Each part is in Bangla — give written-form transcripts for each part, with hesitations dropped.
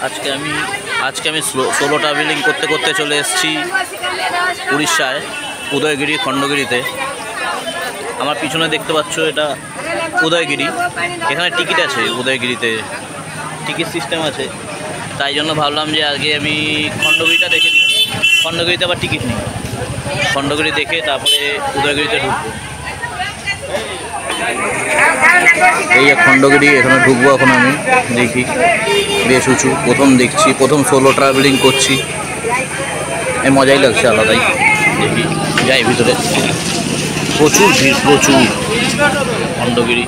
আজকে আমি সোলো ট্রাভেলিং করতে করতে চলে এসেছি উড়িষ্যায় উদয়গিরি খণ্ডগিরিতে। আমার পিছনে দেখতে পাচ্ছ এটা উদয়গিরি। এখানে টিকিট আছে, উদয়গিরিতে টিকিট সিস্টেম আছে, তাই জন্য ভাবলাম যে আগে আমি খণ্ডগিরিটা দেখে নিই। খণ্ডগিরিতে আবার টিকিট নেই, খণ্ডগিরি দেখে তারপরে উদয়গিরিতে ঢুকবো। এই যে খণ্ডগিরি, এখানে ঢুকবো এখন আমি। দেখি বেশ উঁচু, প্রথম সোলো ট্রাভেলিং করছি, এই মজাই লাগছে আলাদাই। দেখি যাই ভিতরে, প্রচুর ভিড়, প্রচুর। খণ্ডগিরি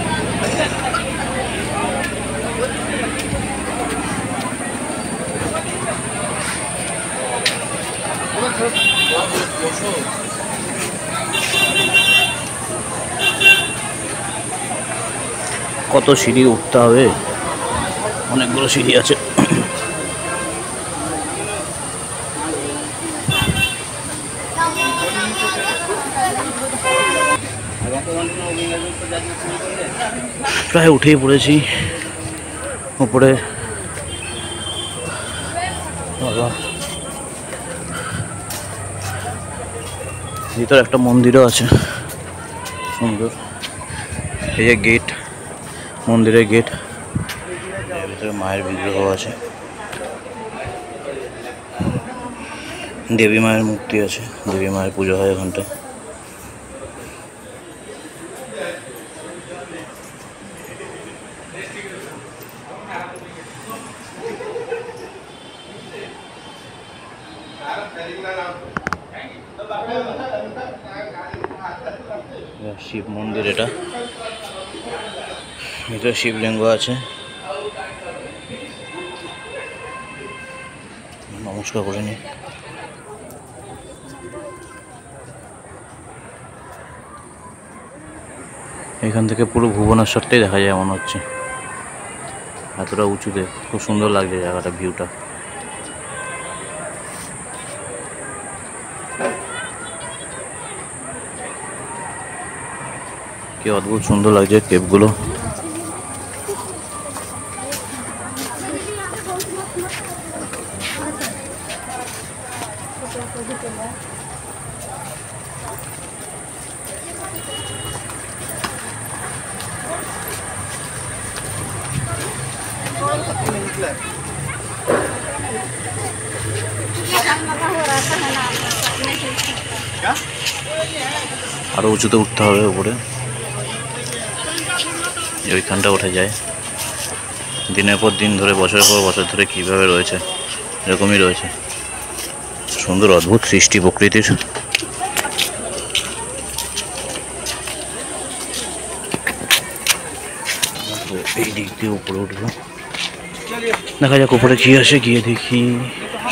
কত সিঁড়ি উঠতে হবে, অনেকগুলো সিঁড়ি আছে। প্রায় উঠেই পড়েছি উপরে। ভিতরে একটা মন্দিরও আছে সুন্দর। এই যে গেট, মন্দিরের গেট, ভিতরে মায়ের বিগ্রহ আছে, দেবী মায়ের মূর্তি আছে, দেবী মায়ের পুজো হয় এখানটায়। শিব মন্দির, এটা ভিতরে শিবলিঙ্গ আছে। নমস্কার করে নি। এখান থেকে পুরো ভুবনেশ্বরটাই দেখা যায় মনে হচ্ছে, এতটা উঁচুতে। খুব সুন্দর লাগছে জায়গাটা, ভিউটা। কি অদ্ভুত সুন্দর লাগছে কেপগুলো। আরো উঁচুতে উঠতে হবে উপরে, ওইখানটা উঠে যায়। দিনের পর দিন ধরে, বছরের পর বছর ধরে কীভাবে রয়েছে, এরকমই রয়েছে। সুন্দর অদ্ভুত সৃষ্টি প্রকৃতির। এই দিক দিয়ে উপরে উঠবো, দেখা যাক উপরে কি আসে, গিয়ে দেখি।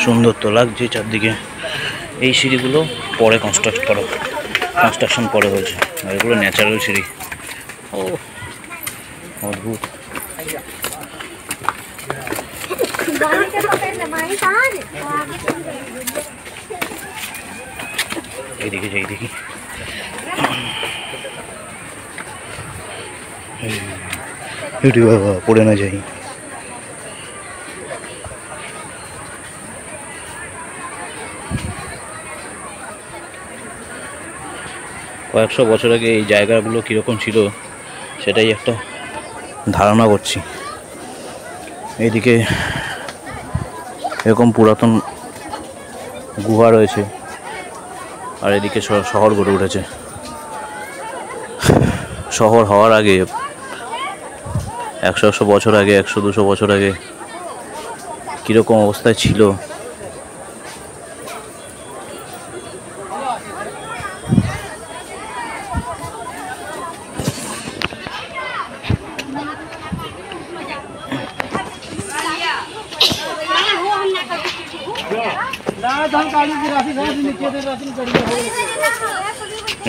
সুন্দর তো লাগছে চারদিকে। এই সিঁড়িগুলো পরে কনস্ট্রাকশন পরে হয়েছে, আর এগুলো ন্যাচারাল সিঁড়ি। ও অদ্ভুত। এইদিকে যাই দেখি। বাবা পড়ে না যাই। কয়েকশো বছর আগে এই জায়গাগুলো কীরকম ছিল সেটাই একটা ধারণা করছি। এইদিকে এরকম পুরাতন গুহা রয়েছে, আর এদিকে শহর গড়ে উঠেছে। শহর হওয়ার আগে 100 বছর আগে, 100-200 বছর আগে কীরকম অবস্থায় ছিল।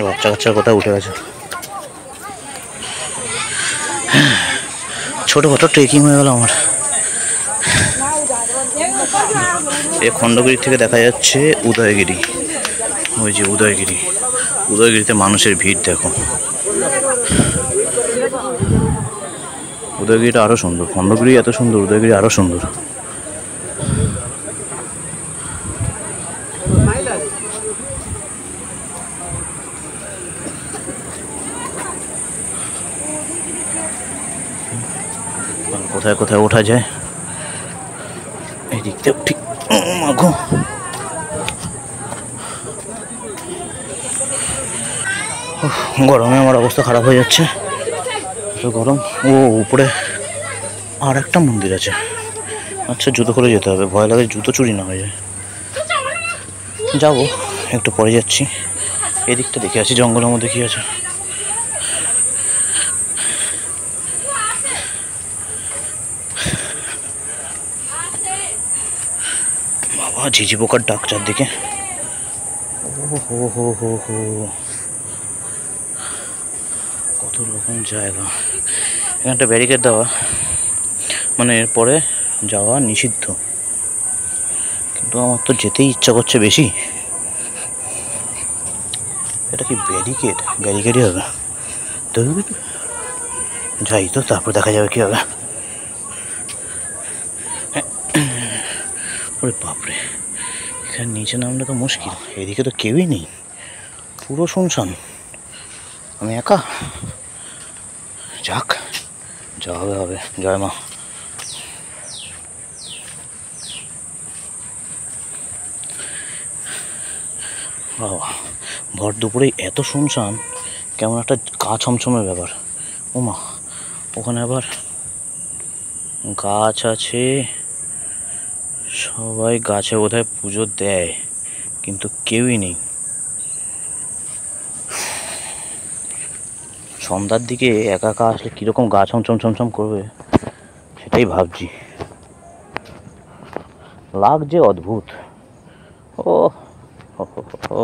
বাচ্চা কাচ্চার কথা উঠে গেছে। ছোটখাটো ট্রেকিং হয়ে গেল আমার। এই খণ্ডগিরি থেকে দেখা যাচ্ছে উদয়গিরি। ওই যে উদয়গিরি, উদয়গিরিতে মানুষের ভিড় দেখো। উদয়গিরিটা আরো সুন্দর, খণ্ডগিরি এত সুন্দর, উদয়গিরি আরো সুন্দর। কোথায় কোথায় ওঠা যায়। এই দিকটাও ঠিক মাগো, গরমে আমার অবস্থা খারাপ হয়ে যাচ্ছে, তো গরম। ও উপরে আর একটা মন্দির আছে। আচ্ছা, জুতো করে যেতে হবে, ভয় লাগে জুতো চুরি না হয়ে যায়। যাবো, একটু পরে যাচ্ছি। এদিকটা দেখে আছি জঙ্গলের মধ্যে কি আছে। বাবা, ঝিঝি পোকার ডাক চারদিকে। ও হো হো হো হো, কত রকম জায়গা। এখানটা ব্যারিকেড দেওয়া, মানে এরপরে যাওয়া নিষিদ্ধ, কিন্তু আমার তো যেতেই ইচ্ছা করছে বেশি। এটা কি ব্যারিকেড? ব্যারিকেডই হবে তো, যাই তো, তারপর দেখা যাবে কি হবে। ওরে বাপরে, এখানে নিচে নামলে তো মুশকিল। এদিকে তো কেউই নেই, পুরো শুনশান, আমি একা। যাক, যা হবে হবে। জয় মা। বাবা, ভর দুপুরে এত শুনশান, কেমন একটা গা ছমছমের ব্যাপার। ও মা, ওখানে আবার গাছ আছে, সবাই গাছে বোধহয় পুজো দেয়, কিন্তু কেউই নেই। সন্ধ্যার দিকে একা একা আসলে কীরকম গা ছমছম ছমছম করবে সেটাই ভাবছি। লাগছে অদ্ভুত। ও ও,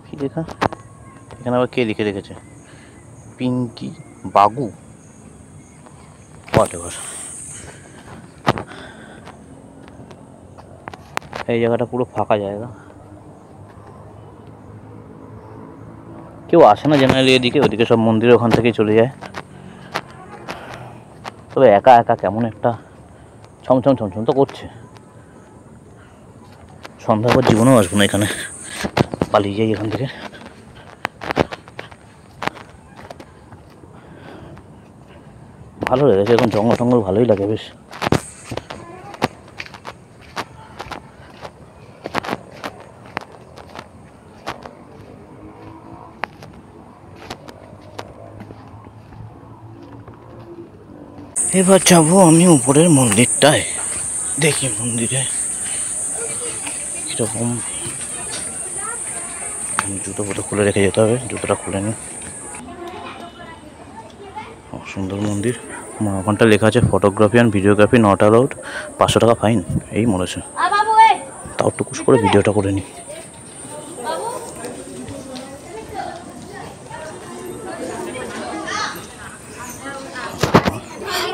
কি লেখা এখানে আবার? কে লিখে রেখেছে? পিঙ্কি বাগু, হোয়াটএভার। এই জায়গাটা পুরো ফাঁকা জায়গা, কেউ আসে না জেনারেলি এদিকে। ওদিকে সব মন্দির ওখান থেকেই চলে যায়। তবে একা একা কেমন একটা ছমছম ছমছম তো করছে। সন্ধ্যার পর জীবনেও আসবো না এখানে, পালিয়ে যাই এখান থেকে। ভালো লেগেছে এখন, জঙ্গল টঙ্গল ভালোই লাগে বেশ। এবার যাবো আমি উপরের মন্দিরটায়, দেখি মন্দিরে কিরকম। জুতো ফুটো খুলে রেখে যেতে হবে, জুতোটা খুলে নি। সুন্দর মন্দির। ওখানটা লেখা আছে photography and videography not allowed, 500 টাকা ফাইন, এই মনে হচ্ছে। তাও টুকুস করে ভিডিওটা করে নি।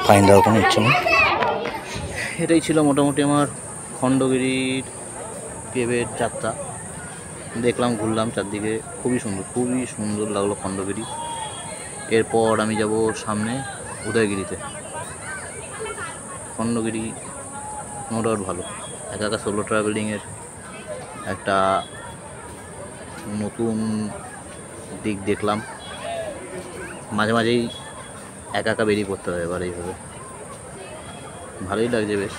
ফাইন দেওয়ার কোনো ইচ্ছে নেই। এটাই ছিল মোটামুটি আমার খণ্ডগিরির কেভের যাত্রা। দেখলাম, ঘুরলাম চারদিকে, খুবই সুন্দর লাগলো খণ্ডগিরি। এরপর আমি যাব সামনে উদয়গিরিতে। খণ্ডগিরি নো ডাউট ভালো, একা একা সোলো ট্রাভেলিংয়ের একটা নতুন দিক দেখলাম। মাঝে মাঝেই একা একা বেরিয়ে পড়তে হবে এবার এইভাবে, ভালোই লাগছে বেশ।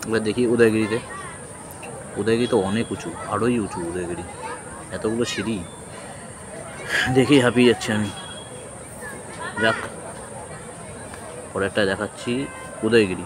এবার দেখি উদয়গিরিতে। উদয়গিরি তো অনেক উঁচু, আরোই উঁচু উদয়গিরি, এতগুলো সিঁড়ি দেখেই হাঁপিয়ে যাচ্ছি আমি। যাক, পরেরটা দেখাচ্ছি উদয়গিরি।